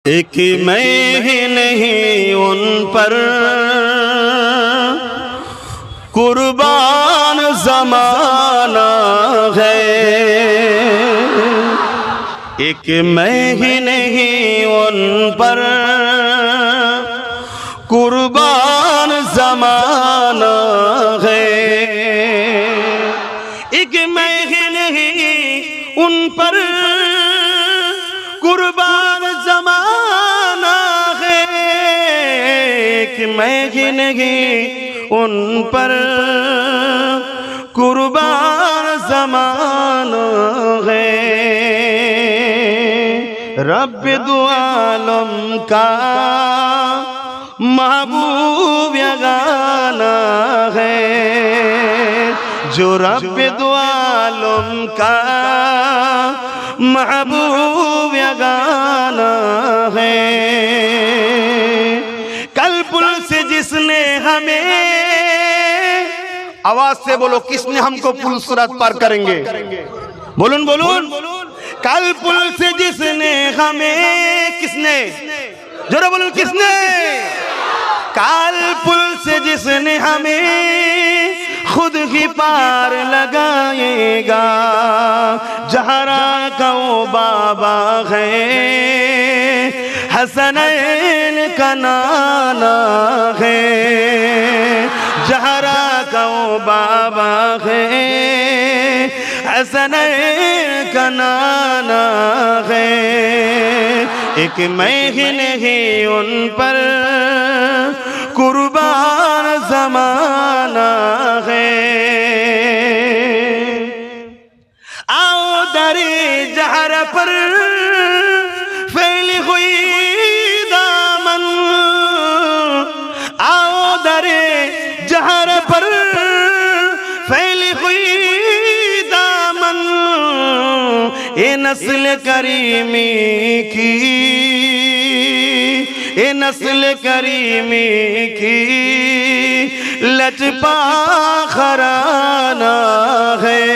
एक मैं ही नहीं उन पर कुर्बान ज़माना है। एक मैं ही नहीं उन पर कुर्बान ज़माना है। एक मैं ही नहीं उन पर कुर्बान ज़माना है। एक मैं ही नहीं उन पर कुर्बान ज़माना है। रब दो आलम का महबूब यगाना है। जो रब दो आलम का महबूब यगाना है। कल पुल से जिसने हमें, आवाज से बोलो, किसने हमको पुल सिरात पार करेंगे? बोलून बोलून। कल पुल से जिसने हमें, किसने? जरा बोलून, किसने? कल पुल से जिसने हमें खुद ही पार लगाएगा। जहरा का वो बाबा है, हसनैन का नाना है। जहरा का वो बाबा है, हसनैन का नाना है। एक मैं ही नहीं उन पर कुर्बान ज़माना है। आओ दरे जहर पर फैली हुई दामन, आओ दरे जहर पर फैली हुई दामन। ये नस्ल करीमी की, ये नस्ल करीमी की लजपा खराना है।